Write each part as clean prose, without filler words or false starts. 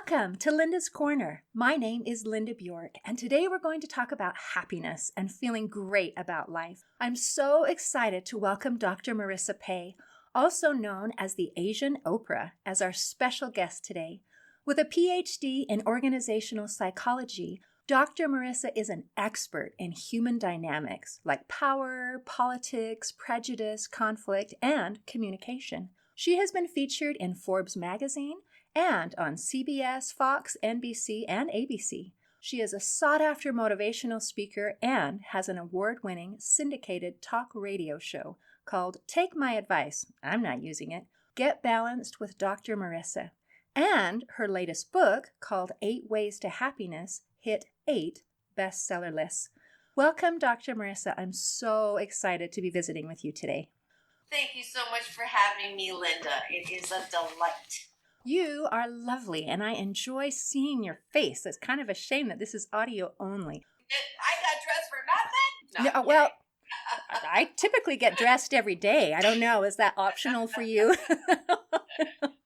Welcome to Linda's Corner. My name is Linda Bjork, and today we're going to talk about happiness and feeling great about life. I'm so excited to welcome Dr. Marissa Pei, also known as the Asian Oprah, as our special guest today. With a PhD in organizational psychology, Dr. Marissa is an expert in human dynamics like power, politics, prejudice, conflict, and communication. She has been featured in Forbes magazine and on CBS, Fox, NBC, and ABC. She is a sought-after motivational speaker and has an award-winning syndicated talk radio show called Take My Advice, I'm not using it, Get Balanced with Dr. Marissa. And her latest book, called 8 Ways to Happiness, hit 8 bestseller lists. Welcome, Dr. Marissa. I'm so excited to be visiting with you today. Thank you so much for having me, Linda. It is a delight. You are lovely, and I enjoy seeing your face. It's kind of a shame that this is audio only. I got dressed for nothing? No, well, I typically get dressed every day. I don't know. Is that optional for you?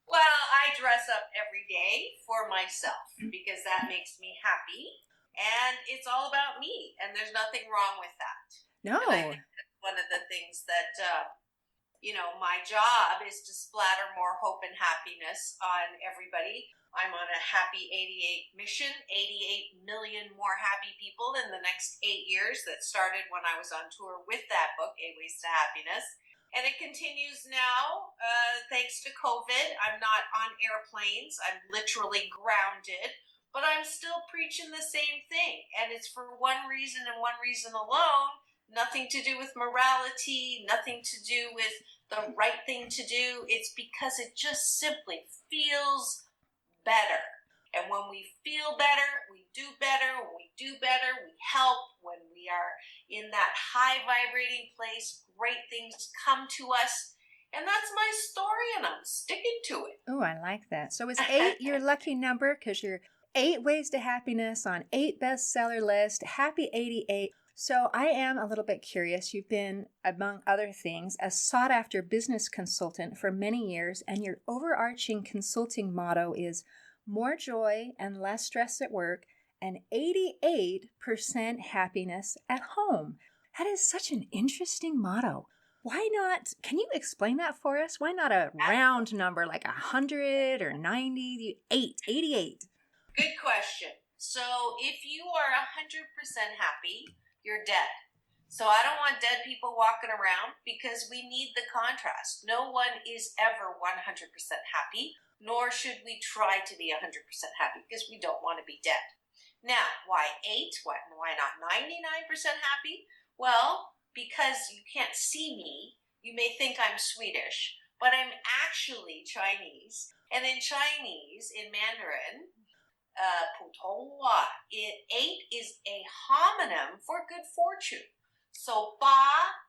Well, I dress up every day for myself because that makes me happy, and it's all about me, and there's nothing wrong with that. No. And I think that's one of the things that my job is to splatter more hope and happiness on everybody. I'm on a happy 88 mission, 88 million more happy people in the next 8 years that started when I was on tour with that book, 8 Ways to Happiness. And it continues now, thanks to COVID. I'm not on airplanes. I'm literally grounded, but I'm still preaching the same thing. And it's for one reason and one reason alone, nothing to do with morality, nothing to do with the right thing to do. It's because it just simply feels better. And when we feel better, we do better. When we do better, we help. When we are in that high vibrating place, great things come to us. And that's my story, and I'm sticking to it. Oh, I like that. So is 8 your lucky number? Because you're 8 Ways to Happiness on 8 bestseller list, happy 88. So I am a little bit curious. You've been, among other things, a sought-after business consultant for many years, and your overarching consulting motto is more joy and less stress at work and 88% happiness at home. That is such an interesting motto. Why not? Can you explain that for us? Why not a round number like 100 or 90? 88. Good question. So if you are 100% happy, you're dead. So I don't want dead people walking around because we need the contrast. No one is ever 100% happy, nor should we try to be 100% happy because we don't want to be dead. Now, why 8? Why not 99% happy? Well, because you can't see me, you may think I'm Swedish, but I'm actually Chinese. And in Chinese, in Mandarin, 普通话, 8 is a homonym for good fortune. So 8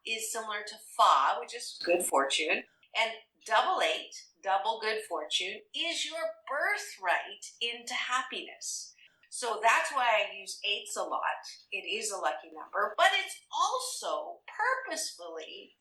is similar to fa, which is good fortune, and 88, double good fortune, is your birthright into happiness. So that's why I use 8s a lot. It is a lucky number, but it's also purposefully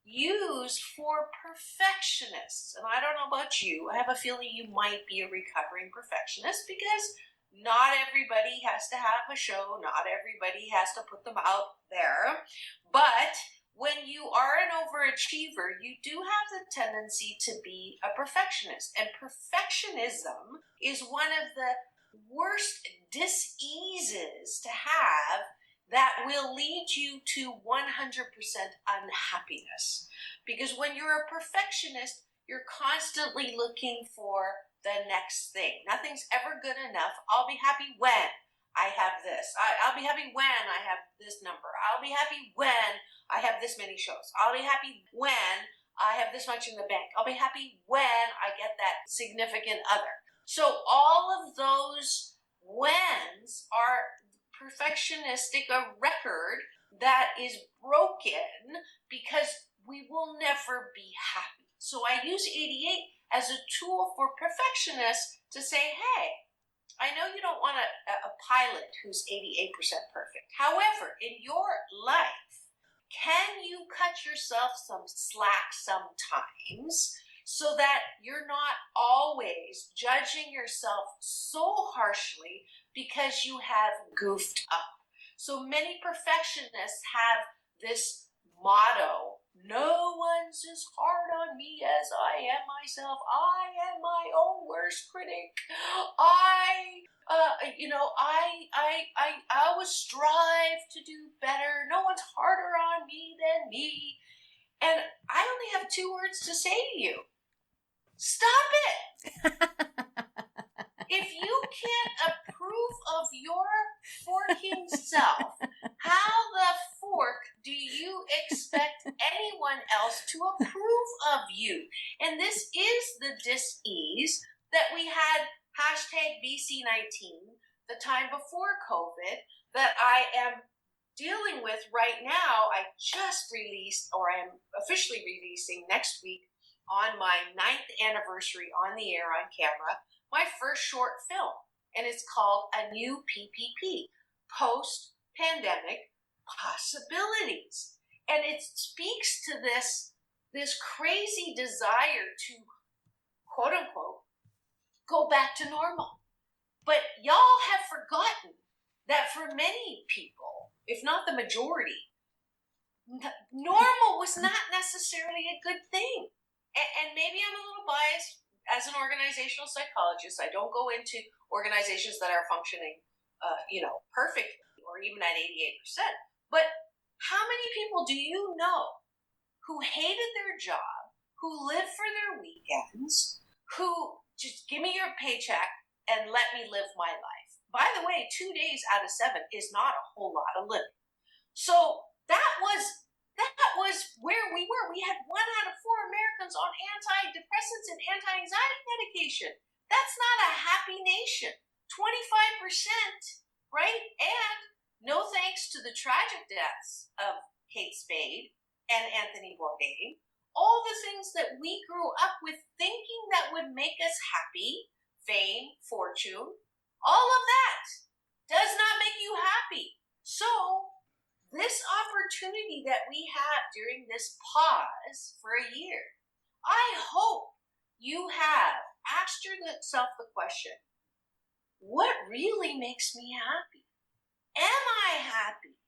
used for perfectionists. And I don't know about you, I have a feeling you might be a recovering perfectionist because not everybody has to have a show, not everybody has to put them out there. But when you are an overachiever, you do have the tendency to be a perfectionist. And perfectionism is one of the worst diseases to have that will lead you to 100% unhappiness. Because when you're a perfectionist, you're constantly looking for the next thing. Nothing's ever good enough. I'll be happy when I have this. I'll be happy when I have this number. I'll be happy when I have this many shows. I'll be happy when I have this much in the bank. I'll be happy when I get that significant other. So all of those whens are perfectionistic, a record that is broken because we will never be happy. So I use 88 as a tool for perfectionists to say, hey, I know you don't want a pilot who's 88% perfect. However, in your life, can you cut yourself some slack sometimes so that you're not always judging yourself so harshly because you have goofed up. So many perfectionists have this motto: no one's as hard on me as I am myself. I am my own worst critic. I always strive to do better. No one's harder on me than me. And I only have 2 words to say to you. Stop it. If you can't approve of your forking self, how the fork do you expect anyone else to approve of you? And this is the dis-ease that we had #BC19, the time before COVID, that I am dealing with right now. I just released, or I am officially releasing next week on my 9th anniversary on the air on camera, my first short film. And it's called A New PPP, Post-Pandemic Possibilities. And it speaks to this crazy desire to, quote unquote, go back to normal. But y'all have forgotten that for many people, if not the majority, normal was not necessarily a good thing. And maybe I'm a little biased as an organizational psychologist. I don't go into organizations that are functioning, perfectly or even at 88%. But how many people do you know who hated their job, who lived for their weekends, who just give me your paycheck and let me live my life? By the way, 2 days out of 7 is not a whole lot of living. So that was where we were. We had 1 out of 4 Americans on antidepressants and anti-anxiety medication. That's not a happy nation. 25%, right? And no thanks to the tragic deaths of Kate Spade and Anthony Bourdain, all the things that we grew up with thinking that would make us happy, fame, fortune, all of that does not make you happy. So this opportunity that we have during this pause for a year, I hope you have asked yourself the question, what really makes me happy? Am I happy?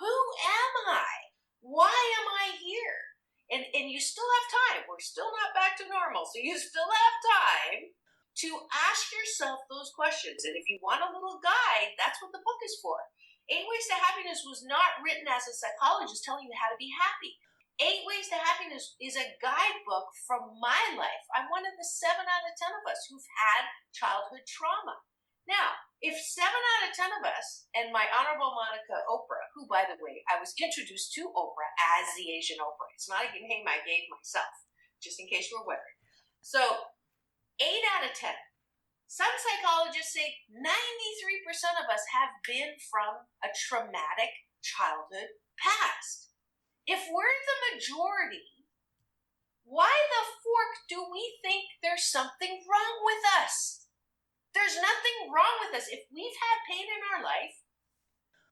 Who am I? Why am I here? And you still have time. We're still not back to normal, so you still have time to ask yourself those questions. And if you want a little guide, that's what the book is for. 8 Ways to Happiness was not written as a psychologist telling you how to be happy. 8 Ways to Happiness is a guidebook from my life. I'm one of the 7 out of 10 of us who've had childhood trauma. Now, if 7 out of 10 of us, and my Honorable Monica Oprah, who, by the way, I was introduced to Oprah as the Asian Oprah. It's not a name I gave myself, just in case you were wondering. So, 8 out of 10. Some psychologists say 93% of us have been from a traumatic childhood past. If we're the majority, why the fork do we think there's something wrong with us? There's nothing wrong with us. If we've had pain in our life,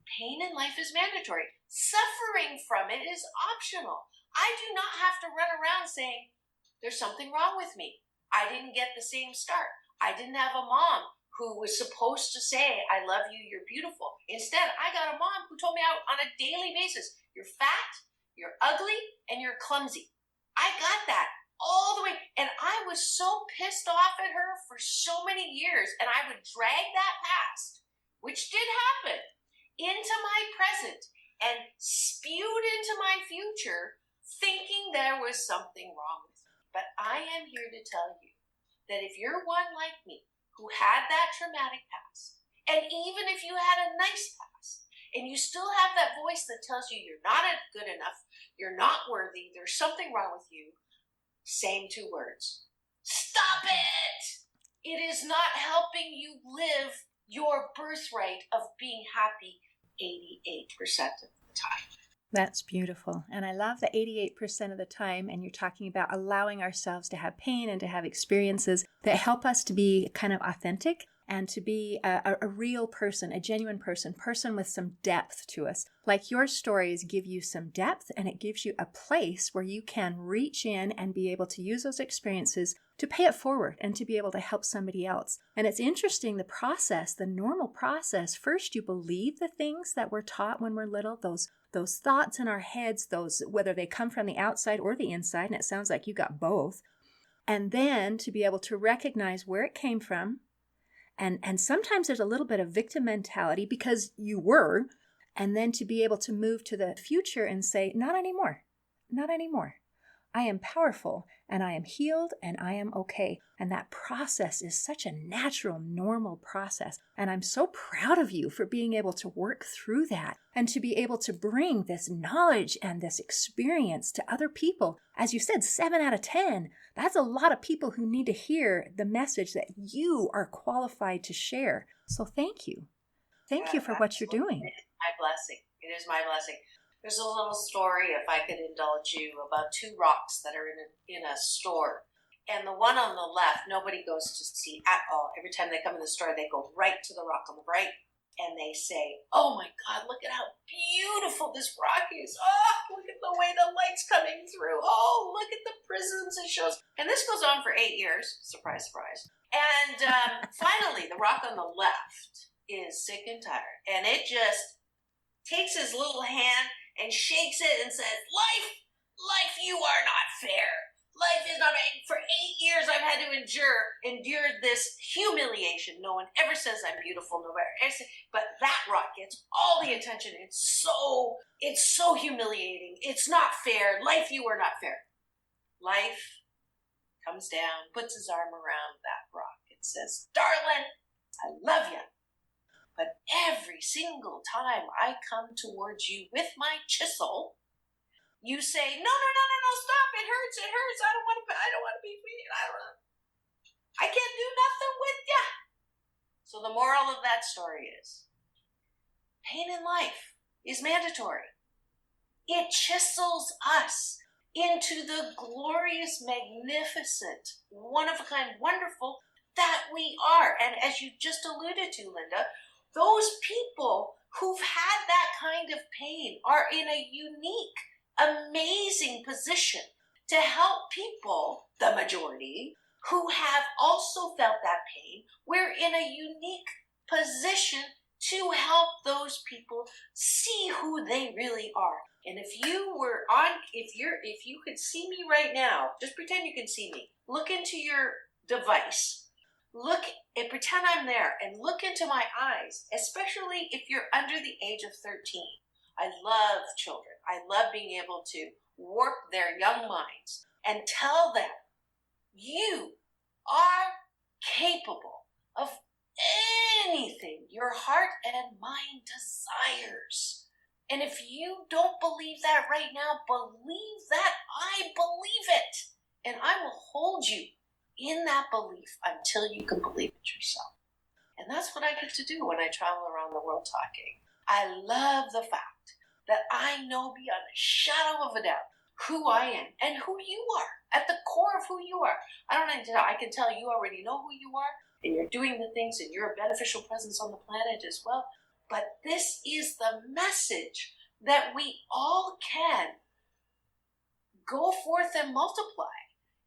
pain in life is mandatory. Suffering from it is optional. I do not have to run around saying, there's something wrong with me. I didn't get the same start. I didn't have a mom who was supposed to say, I love you, you're beautiful. Instead, I got a mom who told me out on a daily basis, you're fat, you're ugly, and you're clumsy. I got that all the way. And I was so pissed off at her for so many years. And I would drag that past, which did happen, into my present and spewed into my future, thinking there was something wrong with me. But I am here to tell you that if you're one like me who had that traumatic past, and even if you had a nice past, and you still have that voice that tells you you're not good enough, you're not worthy, there's something wrong with you, same 2 words. Stop it! It is not helping you live your birthright of being happy 88% of the time. That's beautiful. And I love the 88% of the time. And you're talking about allowing ourselves to have pain and to have experiences that help us to be kind of authentic. and to be a real person, a genuine person with some depth to us. Like your stories give you some depth, and it gives you a place where you can reach in and be able to use those experiences to pay it forward and to be able to help somebody else. And it's interesting, the process, the normal process. First, you believe the things that we're taught when we're little, those thoughts in our heads, those, whether they come from the outside or the inside, and it sounds like you got both. And then to be able to recognize where it came from. And sometimes there's a little bit of victim mentality because you were, and then to be able to move to the future and say, not anymore, not anymore. I am powerful, and I am healed, and I am okay. And that process is such a natural, normal process. And I'm so proud of you for being able to work through that and to be able to bring this knowledge and this experience to other people. As you said, 7 out of 10. That's a lot of people who need to hear the message that you are qualified to share. So thank you. Thank you for what you're doing. It is my blessing. It is my blessing. There's a little story, if I could indulge you, about 2 rocks that are in a store. And the one on the left, nobody goes to see at all. Every time they come in the store, they go right to the rock on the right. And they say, oh my God, look at how beautiful this rock is. Oh, look at the way the light's coming through. Oh, look at the prisms it shows. And this goes on for 8 years. Surprise, surprise. And finally, the rock on the left is sick and tired. And it just takes his little hand and shakes it and says, life, you are not fair. Life is not fair. For 8 years, I've had to endure this humiliation. No one ever says I'm beautiful, but that rock gets all the attention. It's so humiliating. It's not fair. Life, you are not fair. Life comes down, puts his arm around that rock. It says, darling, I love you. But every single time I come towards you with my chisel, you say, no, stop, it hurts, I don't want to be mean, I can't do nothing with ya. So the moral of that story is, pain in life is mandatory. It chisels us into the glorious, magnificent, one-of-a-kind, wonderful that we are. And as you just alluded to, Linda, those people who've had that kind of pain are in a unique, amazing position to help people, the majority, who have also felt that pain. We're in a unique position to help those people see who they really are. And if you could see me right now, just pretend you can see me. Look into your device. Look and pretend I'm there and look into my eyes, especially if you're under the age of 13. I love children. I love being able to warp their young minds and tell them, you are capable of anything your heart and mind desires. And if you don't believe that right now, believe that I believe it. And I will hold you in that belief until you can believe it yourself. And that's what I get to do when I travel around the world talking. I love the fact that I know beyond a shadow of a doubt who I am and who you are, at the core of who you are. I can tell you already know who you are, and you're doing the things, and you're a beneficial presence on the planet as well. But this is the message that we all can go forth and multiply.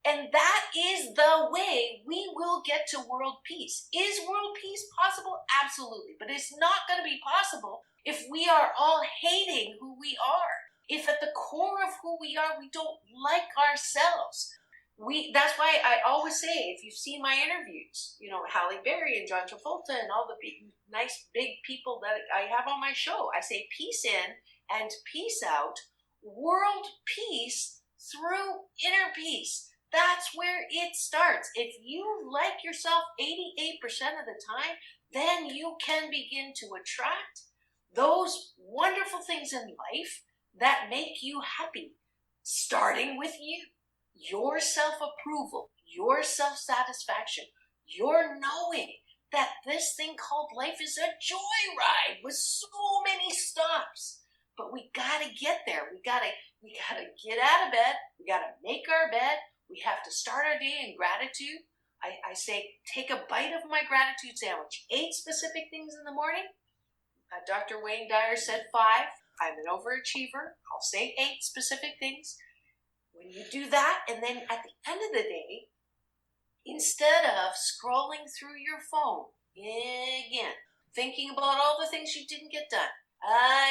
And that is the way we will get to world peace. Is world peace possible? Absolutely. But it's not going to be possible if we are all hating who we are. If at the core of who we are, we don't like ourselves. That's why I always say, if you've seen my interviews, Halle Berry and John Travolta and all the nice big people that I have on my show, I say peace in and peace out, world peace through inner peace. That's where it starts. If you like yourself 88% of the time, then you can begin to attract those wonderful things in life that make you happy, starting with you. Your self-approval, your self-satisfaction, your knowing that this thing called life is a joyride with so many stops. But we gotta get there. We gotta get out of bed. We gotta make our bed. We have to start our day in gratitude. I say, take a bite of my gratitude sandwich. 8 specific things in the morning. Dr. Wayne Dyer said 5. I'm an overachiever. I'll say 8 specific things. When you do that, and then at the end of the day, instead of scrolling through your phone again, thinking about all the things you didn't get done,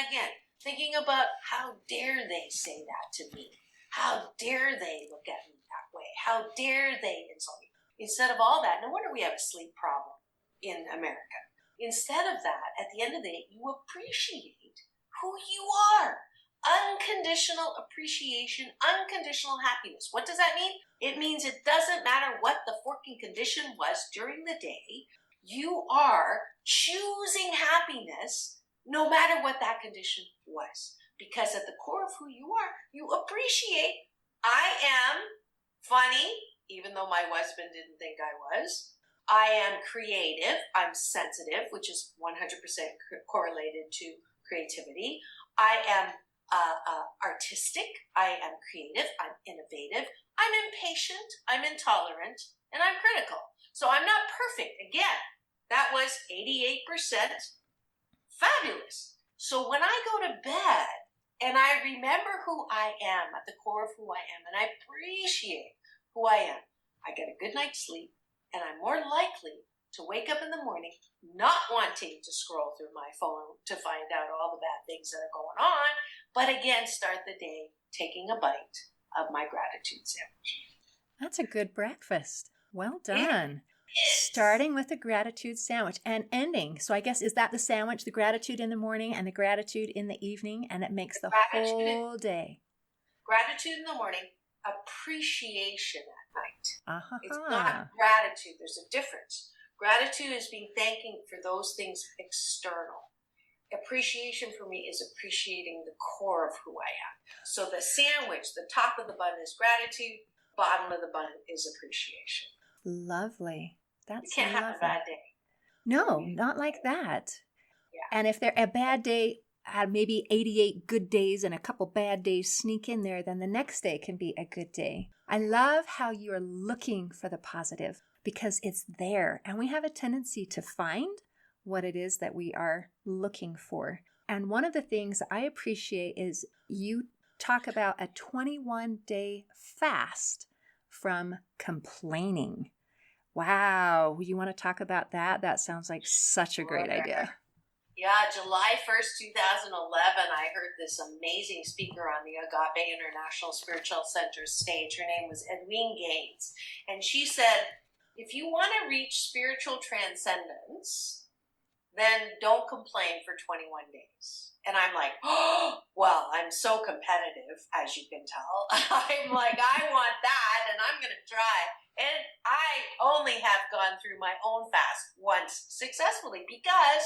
again, thinking about how dare they say that to me? How dare they look at me that way? How dare they insult me? Instead of all that, no wonder we have a sleep problem in America. Instead of that, at the end of the day, you appreciate who you are. Unconditional appreciation, unconditional happiness. What does that mean? It means it doesn't matter what the forking condition was during the day. You are choosing happiness no matter what that condition was. Because at the core of who you are, you appreciate, I am funny, even though my husband didn't think I was. I am creative. I'm sensitive, which is 100% correlated to creativity. I am artistic. I am creative. I'm innovative. I'm impatient. I'm intolerant. And I'm critical. So I'm not perfect. Again, that was 88% fabulous. So when I go to bed and I remember who I am at the core of who I am, and I appreciate who I am, I get a good night's sleep, and I'm more likely to wake up in the morning not wanting to scroll through my phone to find out all the bad things that are going on, but again, start the day taking a bite of my gratitude sandwich. That's a good breakfast. Well done. Starting with the gratitude sandwich and ending. So I guess, is that the sandwich, the gratitude in the morning and the gratitude in the evening, and it makes the whole day? Gratitude in the morning, appreciation at night. Uh-huh. It's not gratitude. There's a difference. Gratitude is being thanking for those things external. Appreciation for me is appreciating the core of who I am. So the sandwich, the top of the bun is gratitude, bottom of the bun is appreciation. Lovely. That's you can't lovely. have a bad day. No, not like that. Yeah. And if they're a bad day, maybe 88 good days and a couple bad days sneak in there, then the next day can be a good day. I love how you're looking for the positive because it's there. And we have a tendency to find what it is that we are looking for. And one of the things I appreciate is you talk about a 21-day fast from complaining. Wow. You want to talk about that? That sounds like such a great idea. Yeah, July 1st, 2011, I heard this amazing speaker on the Agape International Spiritual Center stage. Her name was Edwene Gaines. And she said, if you want to reach spiritual transcendence, then don't complain for 21 days. And I'm like, oh, well, I'm so competitive, as you can tell. I'm like, I want that, and I'm going to try. And I only have gone through my own fast once successfully because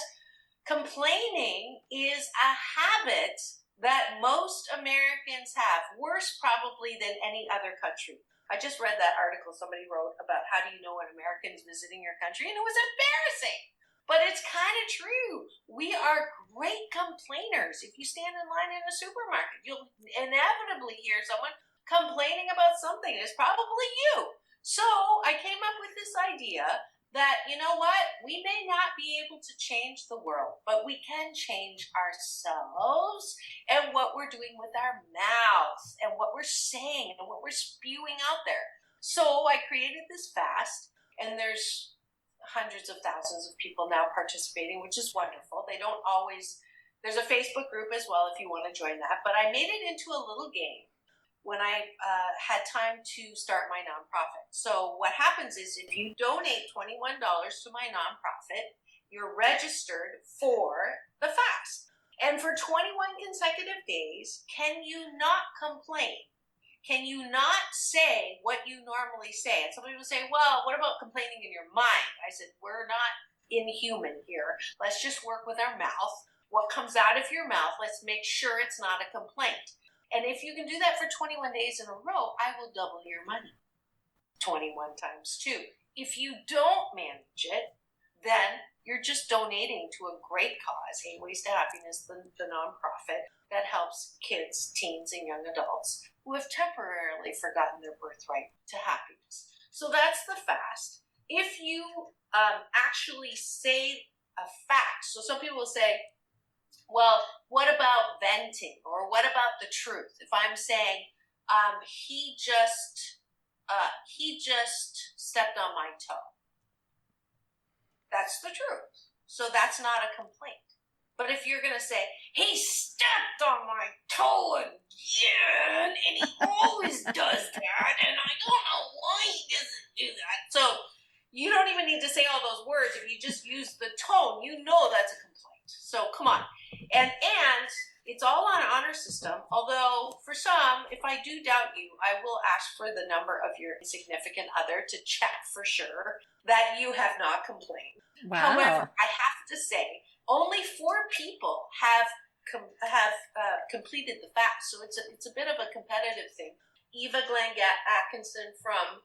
complaining is a habit that most Americans have, worse probably than any other country. I just read that article somebody wrote about how do you know an American is visiting your country, and it was embarrassing. But it's kind of true. We are great complainers. If you stand in line in a supermarket, you'll inevitably hear someone complaining about something. It's probably you. So I came up with this idea that, you know what, we may not be able to change the world, but we can change ourselves and what we're doing with our mouth and what we're saying and what we're spewing out there. So I created this fast, and there's hundreds of thousands of people now participating, which is wonderful. They don't always, there's a Facebook group as well if you want to join that, but I made it into a little game when I had time to start my nonprofit. So what happens is if you donate $21 to my nonprofit, you're registered for the fast. And for 21 consecutive days, can you not complain? Can you not say what you normally say? And somebody will say, well, what about complaining in your mind? I said, we're not inhuman here. Let's just work with our mouth. What comes out of your mouth, let's make sure it's not a complaint. And if you can do that for 21 days in a row, I will double your money. 21 times 2. If you don't manage it, then you're just donating to a great cause, 8 Ways to Happiness, the nonprofit that helps kids, teens, and young adults who have temporarily forgotten their birthright to happiness. So that's the fast. if you actually say a fact, so some people will say, well, what about venting? Or what about the truth? If I'm saying, he just stepped on my toe. That's the truth. So that's not a complaint. But if you're going to say, he stepped on my toe again, and he always does that, and I don't know why he doesn't do that. So you don't even need to say all those words. If you just use the tone, you know that's a complaint. So come on. And it's all on honor system, although for some, if I do doubt you, I will ask for the number of your significant other to check for sure that you have not complained. Wow. However, I have to say, only 4 people have completed the fast, so it's a bit of a competitive thing. Eva Glenn Atkinson from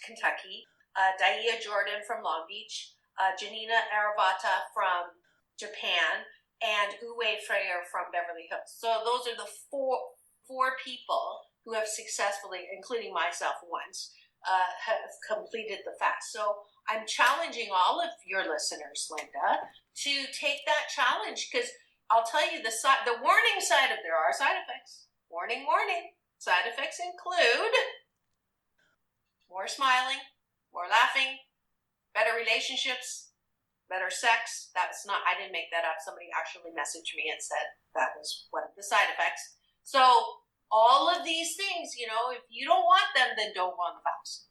Kentucky, Daia Jordan from Long Beach, Janina Aravata from Japan, and Uwe Freyer from Beverly Hills. So those are the four people who have successfully, including myself once, have completed the fast. So I'm challenging all of your listeners, Linda, to take that challenge, because I'll tell you the warning side of there are side effects. Warning, warning. Side effects include more smiling, more laughing, better relationships, better sex. I didn't make that up. Somebody actually messaged me and said that was one of the side effects. So all of these things, if you don't want them, then don't go on the fast.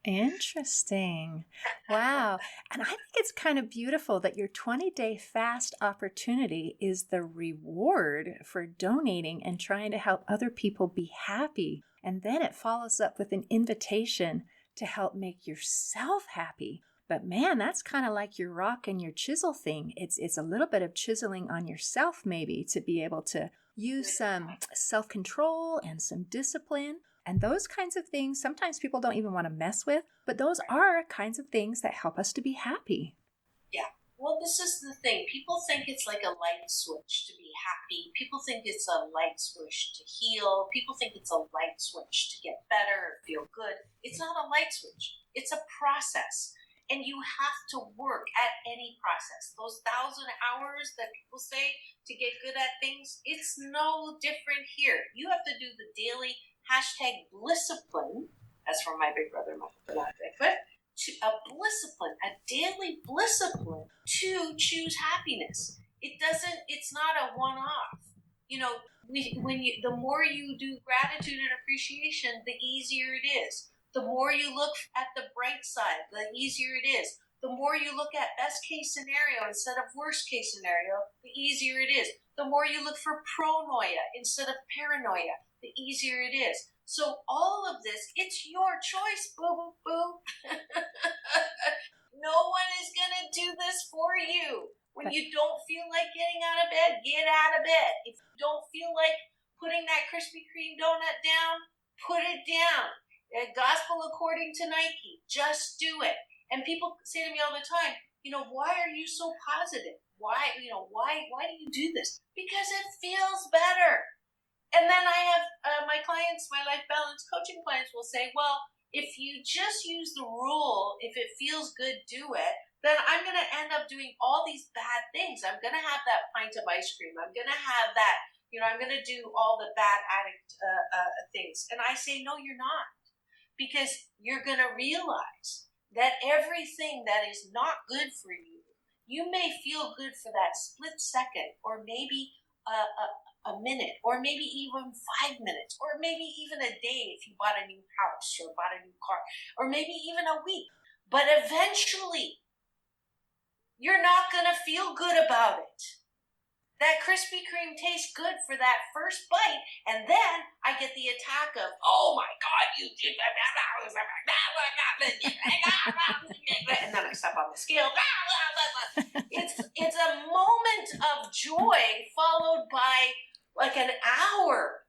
Interesting. Wow. And I think it's kind of beautiful that your 20-day fast opportunity is the reward for donating and trying to help other people be happy. And then it follows up with an invitation to help make yourself happy. But man, that's kind of like your rock and your chisel thing. It's a little bit of chiseling on yourself, maybe, to be able to use some self-control and some discipline. And those kinds of things, sometimes people don't even want to mess with, but those are kinds of things that help us to be happy. Yeah. Well, this is the thing. People think it's like a light switch to be happy. People think it's a light switch to heal. People think it's a light switch to get better or feel good. It's not a light switch. It's a process. And you have to work at any process. Those 1,000 hours that people say to get good at things, it's no different here. You have to do the daily #blissipline, as from my big brother, Michael Bernard, a daily blissipline to choose happiness. It's not a one-off. The more you do gratitude and appreciation, the easier it is. The more you look at the bright side, the easier it is. The more you look at best case scenario instead of worst case scenario, the easier it is. The more you look for pronoia instead of paranoia, the easier it is. So all of this, it's your choice, boo, boo, boo. No one is going to do this for you. When you don't feel like getting out of bed, get out of bed. If you don't feel like putting that Krispy Kreme donut down, put it down. Gospel according to Nike, just do it. And people say to me all the time, why are you so positive? Why do you do this? Because it feels better. And then I have my clients, my life balance coaching clients will say, well, if you just use the rule, if it feels good, do it, then I'm going to end up doing all these bad things. I'm going to have that pint of ice cream. I'm going to have that, I'm going to do all the bad addict things. And I say, no, you're not. Because you're going to realize that everything that is not good for you, you may feel good for that split second, or maybe a minute, or maybe even 5 minutes, or maybe even a day if you bought a new house or bought a new car, or maybe even a week. But eventually, you're not going to feel good about it. That Krispy Kreme tastes good for that first bite, and then I get the attack of, oh my God, you did that, and then I step on the scale. It's a moment of joy followed by like an hour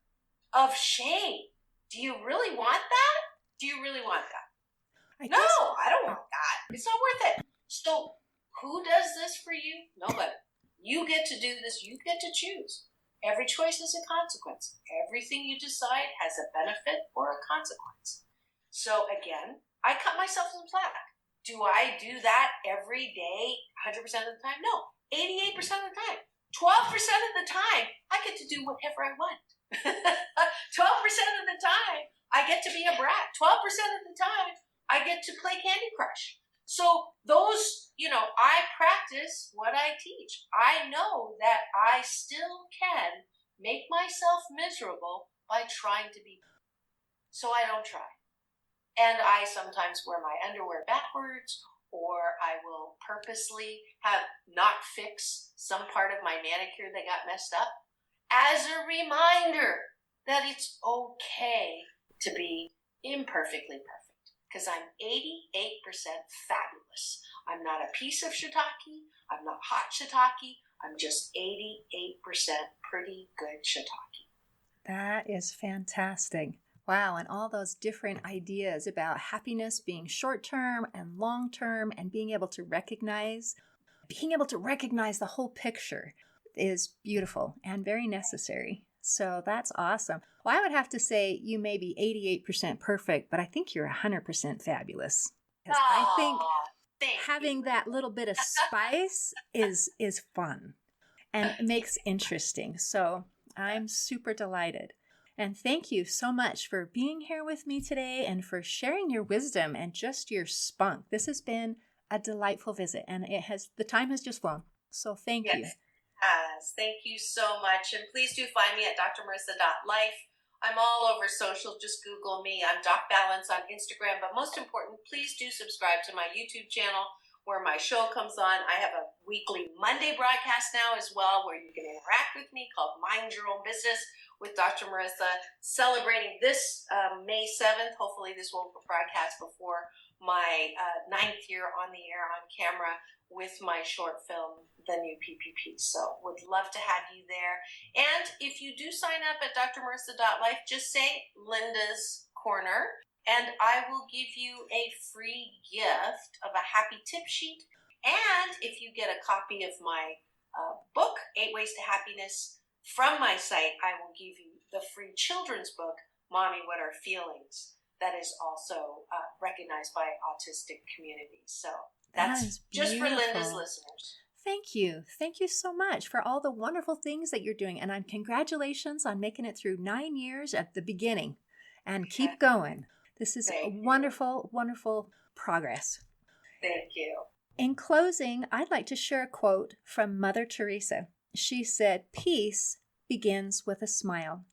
of shame. Do you really want that? Do you really want that? No, I don't want that. It's not worth it. So who does this for you? Nobody. You get to do this. You get to choose. Every choice is a consequence. Everything you decide has a benefit or a consequence. So again, I cut myself some slack. Do I do that every day, 100% of the time? No, 88% of the time. 12% of the time, I get to do whatever I want. 12% of the time, I get to be a brat. 12% of the time, I get to play Candy Crush. So those, I practice what I teach. I know that I still can make myself miserable by trying to be. So I don't try. And I sometimes wear my underwear backwards, or I will purposely have not fix some part of my manicure that got messed up as a reminder that it's okay to be imperfectly perfect, because I'm 88% fabulous. I'm not a piece of shiitake. I'm not hot shiitake. I'm just 88% pretty good shiitake. That is fantastic. Wow, and all those different ideas about happiness being short-term and long-term, and being able to recognize the whole picture is beautiful and very necessary. So that's awesome. Well, I would have to say you may be 88% perfect, but I think you're 100% fabulous. Because I think having that little bit of spice is fun and it makes interesting. So I'm super delighted. And thank you so much for being here with me today and for sharing your wisdom and just your spunk. This has been a delightful visit, and the time has just flown. So thank you. Yes, thank you so much. And please do find me at drmarissa.life. I'm all over social. Just Google me. I'm Doc Balance on Instagram. But most important, please do subscribe to my YouTube channel where my show comes on. I have a weekly Monday broadcast now as well, where you can interact with me, called Mind Your Own Business with Dr. Marissa, celebrating this May 7th. Hopefully this will broadcast before my 9th year on the air on camera with my short film, The New PPP. So would love to have you there. And if you do sign up at drmarissa.life, just say Linda's Corner, and I will give you a free gift of a happy tip sheet. And if you get a copy of my book, 8 Ways to Happiness, from my site, I will give you the free children's book, Mommy, What Are Feelings? That is also recognized by autistic communities. So that's just for Linda's listeners. Thank you. Thank you so much for all the wonderful things that you're doing. And congratulations on making it through 9 years at the beginning. And keep going. This is a wonderful, wonderful progress. Thank you. In closing, I'd like to share a quote from Mother Teresa. She said, "Peace begins with a smile."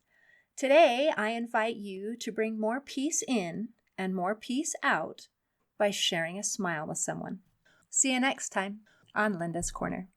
Today, I invite you to bring more peace in and more peace out by sharing a smile with someone. See you next time on Linda's Corner.